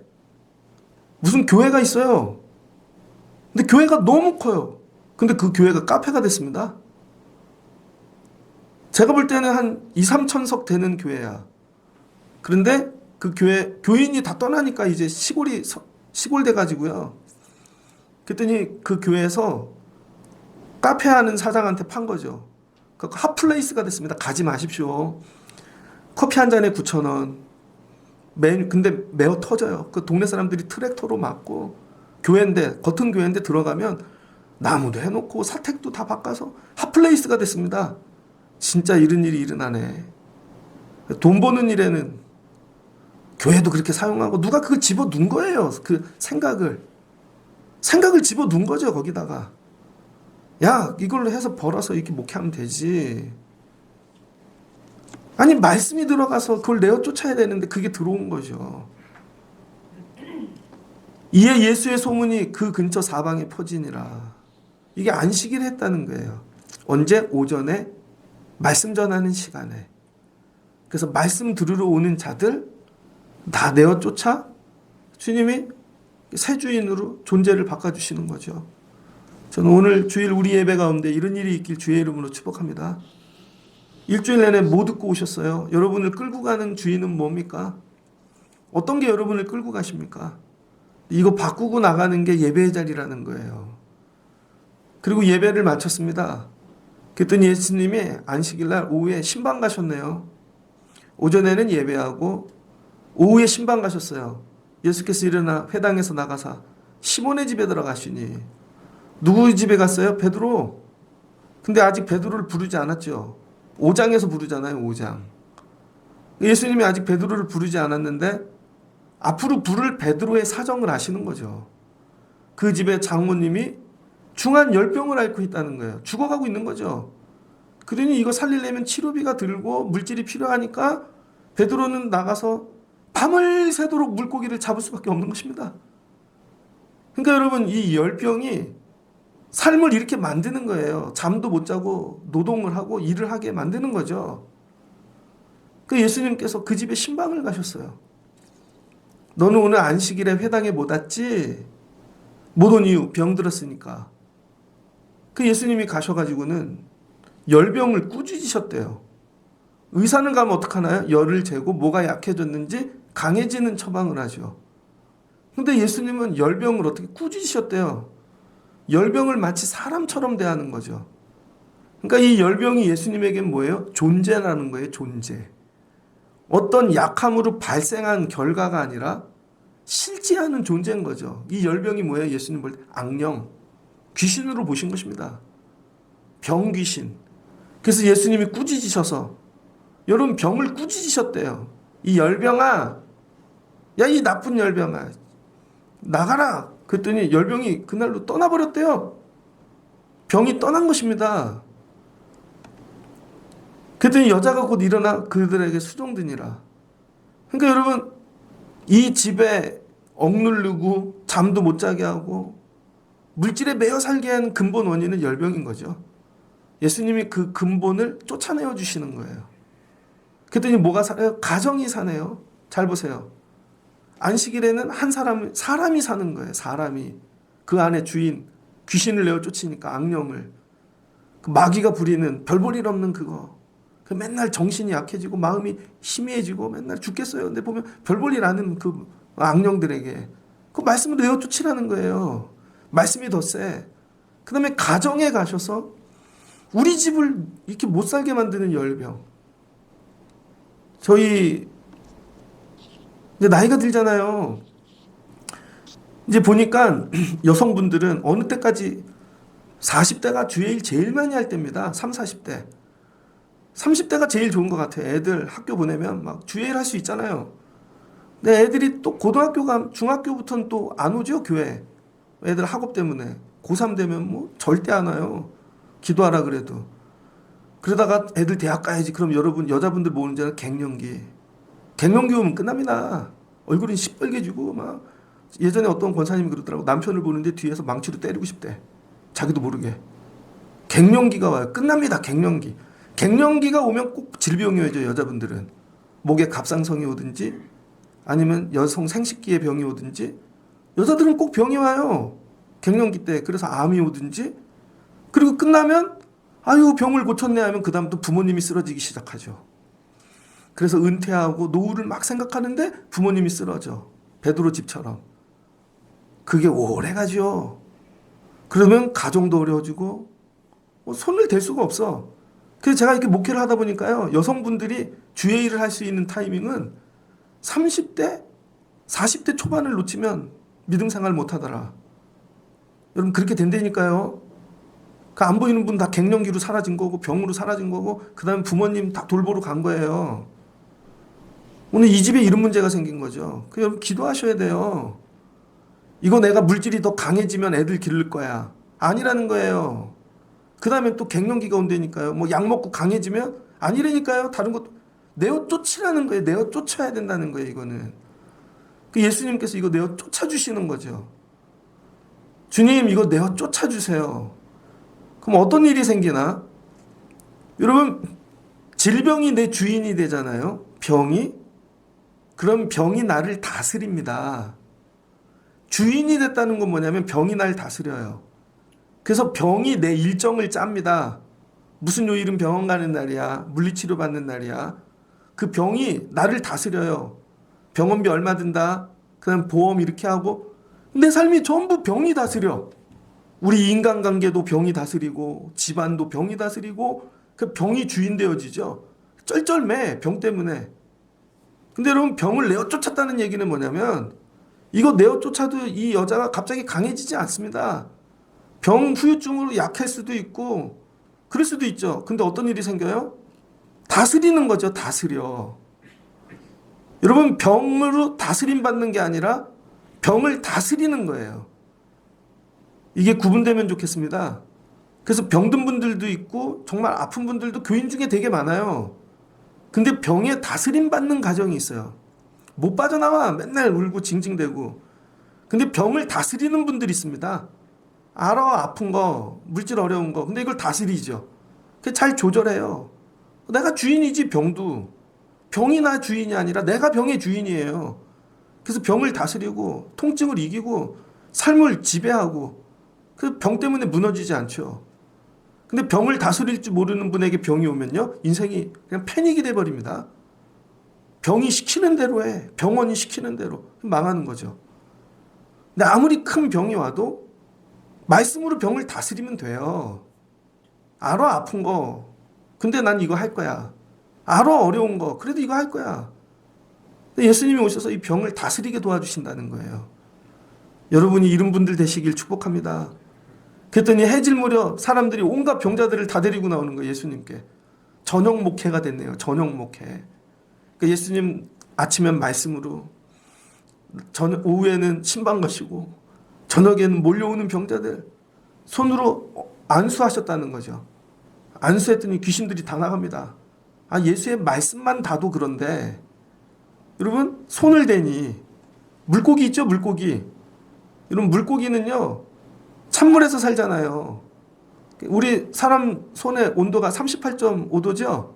무슨 교회가 있어요. 근데 교회가 너무 커요. 근데 그 교회가 카페가 됐습니다. 제가 볼 때는 한 2, 3천석 되는 교회야. 그런데 그 교인이 다 떠나니까 이제 시골 돼가지고요. 그랬더니 그 교회에서 카페 하는 사장한테 판 거죠. 그 핫플레이스가 됐습니다. 가지 마십시오. 커피 한 잔에 9,000원. 근데 매어 터져요. 그 동네 사람들이 트랙터로 막고, 교회인데, 겉은 교회인데 들어가면 나무도 해놓고 사택도 다 바꿔서 핫플레이스가 됐습니다. 진짜 이런 일이 일어나네. 돈 버는 일에는 교회도 그렇게 사용하고, 누가 그걸 집어 넣은 거예요. 그 생각을 집어 넣은 거죠. 거기다가 야, 이걸로 해서 벌어서 이렇게 목회하면 되지. 아니, 말씀이 들어가서 그걸 내어 쫓아야 되는데 그게 들어온 거죠. 이에 예수의 소문이 그 근처 사방에 퍼지니라. 이게 안식일 했다는 거예요. 언제? 오전에 말씀 전하는 시간에. 그래서 말씀 들으러 오는 자들 다 내어 쫓아 주님이 새 주인으로 존재를 바꿔주시는 거죠. 저는 오늘 주일 우리 예배 가운데 이런 일이 있길 주의 이름으로 축복합니다. 일주일 내내 뭐 듣고 오셨어요? 여러분을 끌고 가는 주인은 뭡니까? 어떤 게 여러분을 끌고 가십니까? 이거 바꾸고 나가는 게 예배의 자리라는 거예요. 그리고 예배를 마쳤습니다. 그랬더니 예수님이 안식일날 오후에 신방 가셨네요. 오전에는 예배하고 오후에 신방 가셨어요. 예수께서 일어나 회당에서 나가사 시몬의 집에 들어가시니 누구 집에 갔어요? 베드로. 근데 아직 베드로를 부르지 않았죠. 5장에서 부르잖아요. 5장. 예수님이 아직 베드로를 부르지 않았는데 앞으로 부를 베드로의 사정을 아시는 거죠. 그 집에 장모님이 중한 10병을 앓고 있다는 거예요. 죽어가고 있는 거죠. 그러니 이거 살리려면 치료비가 들고 물질이 필요하니까 베드로는 나가서 밤을 새도록 물고기를 잡을 수밖에 없는 것입니다. 그러니까 여러분, 이 10병이 삶을 이렇게 만드는 거예요. 잠도 못 자고 노동을 하고 일을 하게 만드는 거죠. 그 예수님께서 그 집에 신방을 가셨어요. 너는 오늘 안식일에 회당에 못 왔지? 못 온 이유 병들었으니까. 그 예수님이 가셔가지고는 열병을 꾸짖으셨대요. 의사는 가면 어떡하나요? 열을 재고 뭐가 약해졌는지 강해지는 처방을 하죠. 근데 예수님은 열병을 어떻게 꾸짖으셨대요. 열병을 마치 사람처럼 대하는 거죠. 그러니까 이 열병이 예수님에겐 뭐예요? 존재라는 거예요. 존재. 어떤 약함으로 발생한 결과가 아니라 실제하는 존재인 거죠. 이 열병이 뭐예요? 예수님 볼 때 악령, 귀신으로 보신 것입니다. 병귀신. 그래서 예수님이 꾸짖으셔서 여러분 병을 꾸짖으셨대요. 이 열병아, 야 이 나쁜 열병아 나가라. 그랬더니 열병이 그날로 떠나버렸대요. 병이 떠난 것입니다. 그랬더니 여자가 곧 일어나 그들에게 수종드니라. 그러니까 여러분 이 집에 억누르고 잠도 못 자게 하고 물질에 매여 살게 한 근본 원인은 열병인 거죠. 예수님이 그 근본을 쫓아내어 주시는 거예요. 그랬더니 뭐가 살아요? 가정이 사네요. 잘 보세요. 안식일에는 한 사람이 사는 거예요. 사람이. 그 안에 주인, 귀신을 내어 쫓으니까 악령을. 그 마귀가 부리는 별 볼 일 없는 그거. 그 맨날 정신이 약해지고 마음이 희미해지고 맨날 죽겠어요. 근데 보면 별 볼 일 아는 그 악령들에게 그 말씀을 내어 쫓으라는 거예요. 말씀이 더 세. 그 다음에 가정에 가셔서 우리 집을 이렇게 못 살게 만드는 열병. 저희 이제 나이가 들잖아요. 이제 보니까 여성분들은 어느 때까지 40대가 주의 일 제일 많이 할 때입니다. 30, 40대. 30대가 제일 좋은 것 같아요. 애들 학교 보내면 막 주의 일 할 수 있잖아요. 근데 애들이 또 고등학교 중학교부터는 또 안 오죠, 교회. 애들 학업 때문에. 고3 되면 뭐 절대 안 와요. 기도하라 그래도. 그러다가 애들 대학 가야지. 그럼 여러분 여자분들 모으는 자는 갱년기. 갱년기 오면 끝납니다. 얼굴이 시뻘개지고 막 예전에 어떤 권사님이 그러더라고. 남편을 보는데 뒤에서 망치로 때리고 싶대. 자기도 모르게. 갱년기가 와요. 끝납니다. 갱년기. 갱년기가 오면 꼭 질병이 오죠. 여자분들은. 목에 갑상선이 오든지 아니면 여성 생식기에 병이 오든지 여자들은 꼭 병이 와요. 갱년기 때. 그래서 암이 오든지 그리고 끝나면 아유 병을 고쳤네 하면 그 다음 또 부모님이 쓰러지기 시작하죠. 그래서 은퇴하고 노후를 막 생각하는데 부모님이 쓰러져. 베드로 집처럼. 그게 오래 가죠. 그러면 가정도 어려워지고 손을 댈 수가 없어. 그래서 제가 이렇게 목회를 하다 보니까요. 여성분들이 주의 일을 할 수 있는 타이밍은 30대, 40대 초반을 놓치면 믿음 생활 못 하더라. 여러분 그렇게 된다니까요. 그 안 보이는 분 다 갱년기로 사라진 거고 병으로 사라진 거고 그 다음에 부모님 다 돌보러 간 거예요. 오늘 이 집에 이런 문제가 생긴 거죠. 그 여러분 기도하셔야 돼요. 이거 내가 물질이 더 강해지면 애들 기를 거야. 아니라는 거예요. 그 다음에 또 갱년기가 온다니까요. 뭐 약 먹고 강해지면 아니라니까요. 다른 것도 내어 쫓으라는 거예요. 내어 쫓아야 된다는 거예요. 이거는. 그 예수님께서 이거 내어 쫓아주시는 거죠. 주님 이거 내어 쫓아주세요. 그럼 어떤 일이 생기나? 여러분 질병이 내 주인이 되잖아요. 병이. 그럼 병이 나를 다스립니다. 주인이 됐다는 건 뭐냐면 병이 날 다스려요. 그래서 병이 내 일정을 짭니다. 무슨 요일은 병원 가는 날이야. 물리치료 받는 날이야. 그 병이 나를 다스려요. 병원비 얼마 든다. 그다음 보험 이렇게 하고 내 삶이 전부 병이 다스려. 우리 인간관계도 병이 다스리고 집안도 병이 다스리고 그 병이 주인 되어지죠. 쩔쩔매 병 때문에. 근데 여러분 병을 내어 쫓았다는 얘기는 뭐냐면 이거 내어 쫓아도 이 여자가 갑자기 강해지지 않습니다. 병 후유증으로 약할 수도 있고 그럴 수도 있죠. 근데 어떤 일이 생겨요? 다스리는 거죠. 다스려. 여러분 병으로 다스림 받는 게 아니라 병을 다스리는 거예요. 이게 구분되면 좋겠습니다. 그래서 병든 분들도 있고 정말 아픈 분들도 교인 중에 되게 많아요. 근데 병에 다스림 받는 가정이 있어요. 못 빠져나와. 맨날 울고 징징대고. 근데 병을 다스리는 분들이 있습니다. 알아 아픈 거, 물질 어려운 거. 근데 이걸 다스리죠. 잘 조절해요. 내가 주인이지 병도. 병이 나 주인이 아니라 내가 병의 주인이에요. 그래서 병을 다스리고 통증을 이기고 삶을 지배하고 그 병 때문에 무너지지 않죠. 근데 병을 다스릴 줄 모르는 분에게 병이 오면요. 인생이 그냥 패닉이 돼버립니다. 병이 시키는 대로 해. 병원이 시키는 대로. 망하는 거죠. 근데 아무리 큰 병이 와도 말씀으로 병을 다스리면 돼요. 알아 아픈 거. 근데 난 이거 할 거야. 알아 어려운 거. 그래도 이거 할 거야. 근데 예수님이 오셔서 이 병을 다스리게 도와주신다는 거예요. 여러분이 이런 분들 되시길 축복합니다. 그랬더니 해질 무렵 사람들이 온갖 병자들을 다 데리고 나오는 거예요. 예수님께. 저녁 목회가 됐네요. 저녁 목회. 그러니까 예수님 아침엔 말씀으로 오후에는 신방 가시고 저녁에는 몰려오는 병자들 손으로 안수하셨다는 거죠. 안수했더니 귀신들이 다 나갑니다. 예수의 말씀만 다도 그런데 여러분 손을 대니 물고기 있죠. 물고기. 여러분 물고기는요. 찬물에서 살잖아요. 우리 사람 손의 온도가 38.5도죠.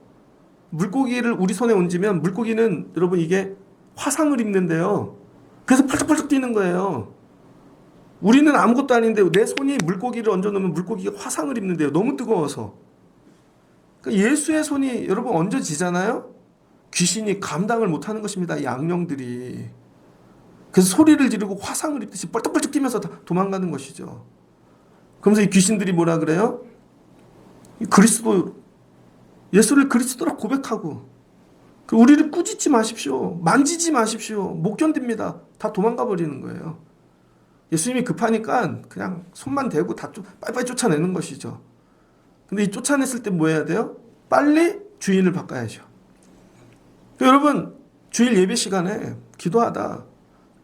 물고기를 우리 손에 얹으면 물고기는 여러분 이게 화상을 입는데요. 그래서 펄쩍펄쩍 뛰는 거예요. 우리는 아무것도 아닌데 내 손이 물고기를 얹어놓으면 물고기가 화상을 입는데요. 너무 뜨거워서. 그러니까 예수의 손이 여러분 얹어지잖아요. 귀신이 감당을 못하는 것입니다. 이 악령들이. 그래서 소리를 지르고 화상을 입듯이 뻘떡뻘떡 뛰면서 도망가는 것이죠. 그러면서 이 귀신들이 뭐라 그래요? 그리스도, 예수를 그리스도라 고백하고 우리를 꾸짖지 마십시오. 만지지 마십시오. 못 견딥니다. 다 도망가 버리는 거예요. 예수님이 급하니까 그냥 손만 대고 다 빨리빨리 쫓아내는 것이죠. 근데 이 쫓아냈을 때 뭐 해야 돼요? 빨리 주인을 바꿔야죠. 여러분 주일 예배 시간에 기도하다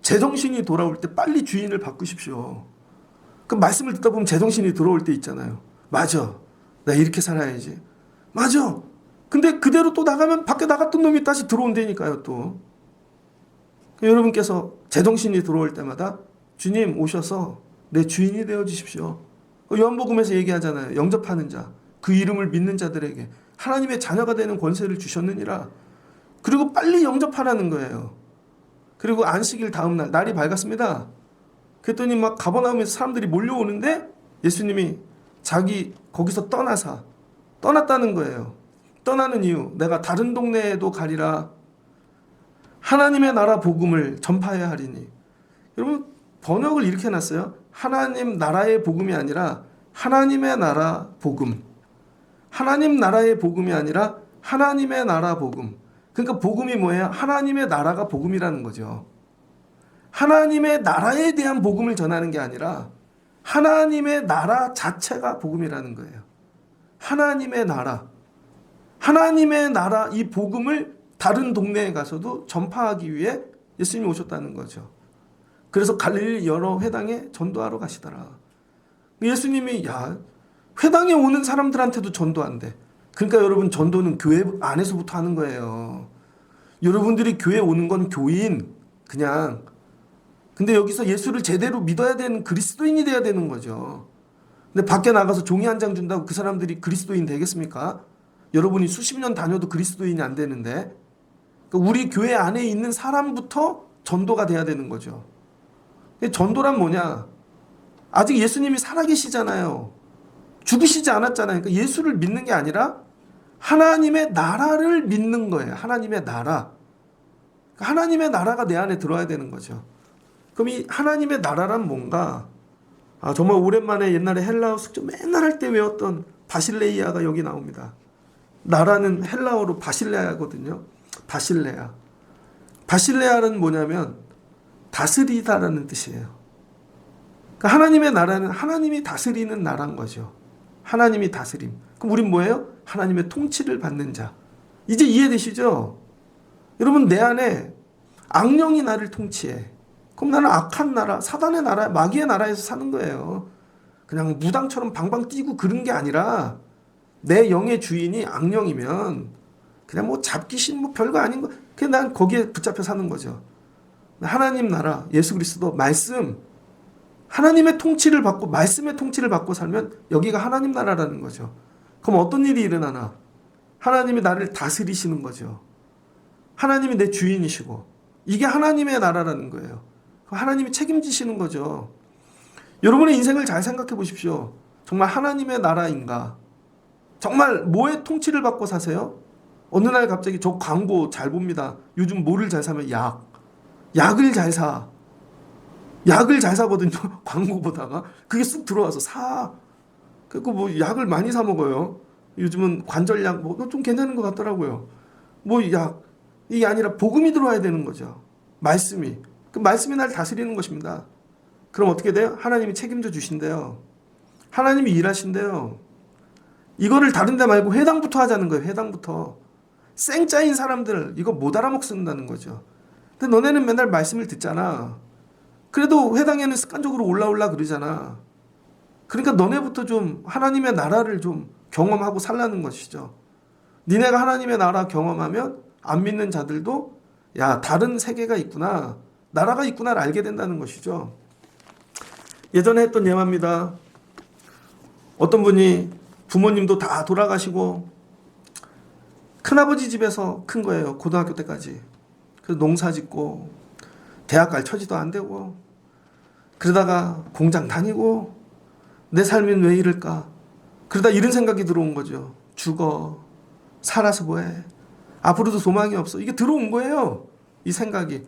제정신이 돌아올 때 빨리 주인을 바꾸십시오. 그 말씀을 듣다 보면 제정신이 돌아올 때 있잖아요. 맞아. 나 이렇게 살아야지. 맞아. 근데 그대로 또 나가면 밖에 나갔던 놈이 다시 들어온다니까요. 또 여러분께서 제정신이 들어올 때마다 주님 오셔서 내 주인이 되어 주십시오. 요한복음에서 얘기하잖아요. 영접하는 자, 그 이름을 믿는 자들에게 하나님의 자녀가 되는 권세를 주셨느니라. 그리고 빨리 영접하라는 거예요. 그리고 안식일 다음 날 날이 밝았습니다. 그랬더니 막 가버나움에서 사람들이 몰려오는데 예수님이 자기 거기서 떠났다는 거예요. 떠나는 이유, 내가 다른 동네에도 가리라. 하나님의 나라 복음을 전파해야 하리니. 여러분 번역을 이렇게 해놨어요. 하나님 나라의 복음이 아니라 하나님의 나라 복음. 하나님 나라의 복음이 아니라 하나님의 나라 복음. 그러니까 복음이 뭐예요? 하나님의 나라가 복음이라는 거죠. 하나님의 나라에 대한 복음을 전하는 게 아니라 하나님의 나라 자체가 복음이라는 거예요. 하나님의 나라. 하나님의 나라 이 복음을 다른 동네에 가서도 전파하기 위해 예수님이 오셨다는 거죠. 그래서 갈릴리 여러 회당에 전도하러 가시더라. 예수님이 회당에 오는 사람들한테도 전도한대. 그러니까 여러분 전도는 교회 안에서부터 하는 거예요. 여러분들이 교회 오는 건 교인 그냥. 근데 여기서 예수를 제대로 믿어야 되는 그리스도인이 돼야 되는 거죠. 근데 밖에 나가서 종이 한 장 준다고 그 사람들이 그리스도인 되겠습니까? 여러분이 수십 년 다녀도 그리스도인이 안 되는데. 그러니까 우리 교회 안에 있는 사람부터 전도가 돼야 되는 거죠. 전도란 뭐냐? 아직 예수님이 살아계시잖아요. 죽으시지 않았잖아요. 그러니까 예수를 믿는 게 아니라 하나님의 나라를 믿는 거예요. 하나님의 나라. 하나님의 나라가 내 안에 들어와야 되는 거죠. 그럼 이 하나님의 나라란 뭔가? 정말 오랜만에 옛날에 헬라어 숙제 맨날 할 때 외웠던 바실레이아가 여기 나옵니다. 나라는 헬라어로 바실레아거든요. 바실레아. 바실레아는 뭐냐면 다스리다라는 뜻이에요. 그러니까 하나님의 나라는 하나님이 다스리는 나라인 거죠. 하나님이 다스림. 그럼 우린 뭐예요? 하나님의 통치를 받는 자. 이제 이해되시죠? 여러분, 내 안에 악령이 나를 통치해. 그럼 나는 악한 나라, 사단의 나라, 마귀의 나라에서 사는 거예요. 그냥 무당처럼 방방 뛰고 그런 게 아니라 내 영의 주인이 악령이면 그냥 뭐 잡귀신 뭐 별거 아닌 거. 그냥 난 거기에 붙잡혀 사는 거죠. 하나님 나라, 예수 그리스도 말씀, 하나님의 통치를 받고 말씀의 통치를 받고 살면 여기가 하나님 나라라는 거죠. 그럼 어떤 일이 일어나나? 하나님이 나를 다스리시는 거죠. 하나님이 내 주인이시고 이게 하나님의 나라라는 거예요. 하나님이 책임지시는 거죠. 여러분의 인생을 잘 생각해 보십시오. 정말 하나님의 나라인가? 정말 뭐의 통치를 받고 사세요? 어느 날 갑자기 저 광고 잘 봅니다. 요즘 뭐를 잘 사면 약을 잘 사. 약을 잘 사거든요. 광고 보다가 그게 쑥 들어와서 사. 그리고 뭐 약을 많이 사 먹어요. 요즘은 관절약 뭐 좀 괜찮은 것 같더라고요. 뭐 약 이게 아니라 복음이 들어와야 되는 거죠. 말씀이. 그 말씀이 날 다스리는 것입니다. 그럼 어떻게 돼요? 하나님이 책임져 주신대요. 하나님이 일하신대요. 이거를 다른 데 말고 회당부터 하자는 거예요. 회당부터. 생짜인 사람들 이거 못 알아먹는다는 거죠. 근데 너네는 맨날 말씀을 듣잖아. 그래도 회당에는 습관적으로 올라올라 그러잖아. 그러니까 너네부터 좀 하나님의 나라를 좀 경험하고 살라는 것이죠. 니네가 하나님의 나라 경험하면 안 믿는 자들도 야, 다른 세계가 있구나. 나라가 있구나를 알게 된다는 것이죠. 예전에 했던 예화입니다. 어떤 분이 부모님도 다 돌아가시고 큰아버지 집에서 큰 거예요. 고등학교 때까지. 그래서 농사 짓고 대학 갈 처지도 안 되고 그러다가 공장 다니고 내 삶은 왜 이럴까? 그러다 이런 생각이 들어온 거죠. 죽어. 살아서 뭐해? 앞으로도 소망이 없어. 이게 들어온 거예요. 이 생각이.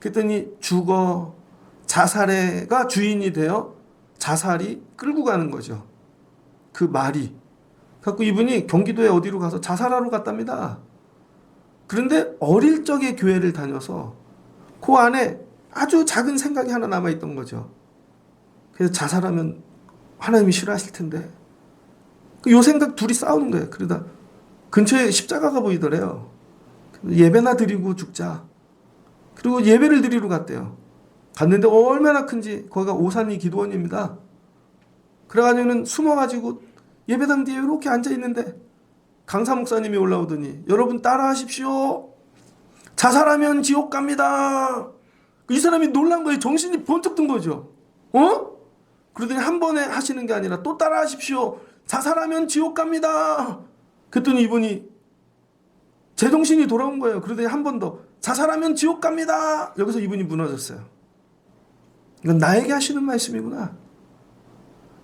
그랬더니 죽어. 자살해가 주인이 되어 자살이 끌고 가는 거죠. 그 말이. 그래서 이분이 경기도에 어디로 가서 자살하러 갔답니다. 그런데 어릴 적에 교회를 다녀서 그 안에 아주 작은 생각이 하나 남아있던 거죠. 그래서 자살하면 하나님이 싫어하실 텐데. 요 생각 둘이 싸우는 거예요. 그러다 근처에 십자가가 보이더래요. 예배나 드리고 죽자. 그리고 예배를 드리러 갔대요. 갔는데 얼마나 큰지 거기가 오산리 기도원입니다. 그래가지고는 숨어가지고 예배당 뒤에 이렇게 앉아있는데 강사 목사님이 올라오더니 여러분 따라하십시오. 자살하면 지옥 갑니다. 이 사람이 놀란 거예요. 정신이 번쩍 든 거죠. 그러더니 한 번에 하시는 게 아니라 또 따라하십시오. 자살하면 지옥 갑니다. 그랬더니 이분이 제정신이 돌아온 거예요. 그러더니 한 번 더 자살하면 지옥 갑니다. 여기서 이분이 무너졌어요. 이건 나에게 하시는 말씀이구나.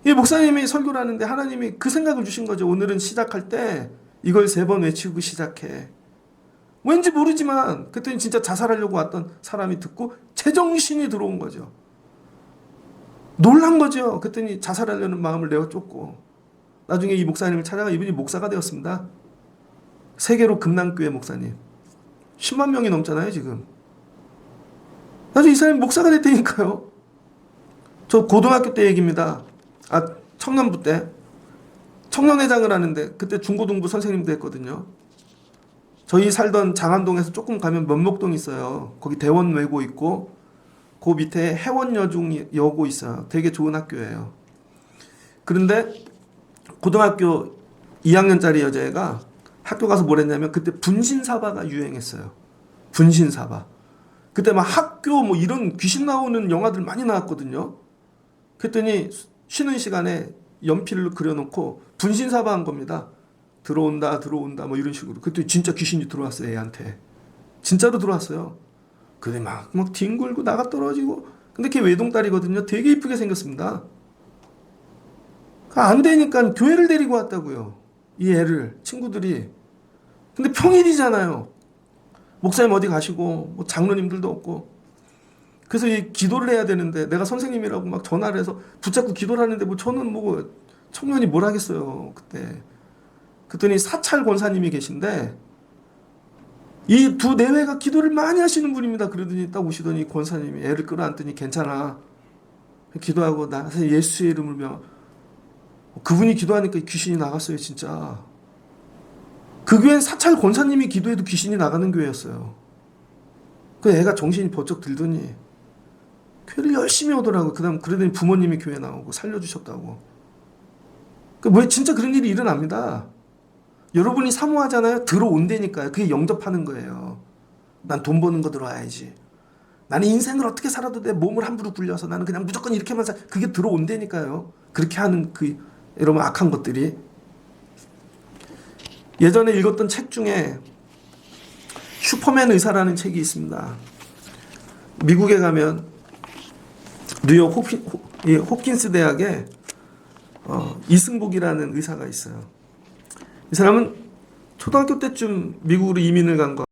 이 목사님이 설교를 하는데 하나님이 그 생각을 주신 거죠. 오늘은 시작할 때 이걸 3번 외치고 시작해. 왠지 모르지만 그랬더니 진짜 자살하려고 왔던 사람이 듣고 제정신이 들어온 거죠. 놀란 거죠. 그랬더니 자살하려는 마음을 내어 쫓고 나중에 이 목사님을 찾아가 이분이 목사가 되었습니다. 세계로 금남교회 목사님. 10만 명이 넘잖아요 지금. 나중에 이 사람이 목사가 됐다니까요. 저 고등학교 때 얘기입니다. 청년부 때 청년회장을 하는데 그때 중고등부 선생님도 했거든요. 저희 살던 장안동에서 조금 가면 면목동이 있어요. 거기 대원 외고 있고 그 밑에 해원여중 여고 있어요. 되게 좋은 학교예요. 그런데 고등학교 2학년짜리 여자애가 학교 가서 뭘 했냐면 그때 분신사바가 유행했어요. 분신사바. 그때 막 학교 뭐 이런 귀신 나오는 영화들 많이 나왔거든요. 그랬더니 쉬는 시간에 연필로 그려놓고 분신사바 한 겁니다. 들어온다 뭐 이런 식으로. 그때 진짜 귀신이 들어왔어요. 애한테. 진짜로 들어왔어요. 근데 막 뒹굴고 나가 떨어지고 근데 걔 외동딸이거든요. 되게 이쁘게 생겼습니다. 안 되니까 교회를 데리고 왔다고요. 이 애를 친구들이. 근데 평일이잖아요. 목사님 어디 가시고 뭐 장로님들도 없고. 그래서 이 기도를 해야 되는데 내가 선생님이라고 막 전화를 해서 붙잡고 기도를 하는데 뭐 저는 뭐 청년이 뭘 하겠어요 그때. 그랬더니 사찰 권사님이 계신데 이 두 내외가 기도를 많이 하시는 분입니다. 그러더니 딱 오시더니 권사님이 애를 끌어안더니 괜찮아. 기도하고 나서 예수의 이름을 그분이 기도하니까 귀신이 나갔어요 진짜. 그 교회는 사찰 권사님이 기도해도 귀신이 나가는 교회였어요. 그 애가 정신이 번쩍 들더니 교회를 열심히 오더라고요. 그러더니 부모님이 교회 나오고 살려주셨다고. 왜 진짜 그런 일이 일어납니다. 여러분이 사모하잖아요. 들어온다니까요. 그게 영접하는 거예요. 난 돈 버는 거 들어와야지. 나는 인생을 어떻게 살아도 내 몸을 함부로 굴려서 나는 그냥 무조건 이렇게만 그게 들어온다니까요. 그렇게 하는 여러분 악한 것들이. 예전에 읽었던 책 중에 슈퍼맨 의사라는 책이 있습니다. 미국에 가면 뉴욕 홉킨스 대학에 이승복이라는 의사가 있어요. 이 사람은 초등학교 때쯤 미국으로 이민을 간 거.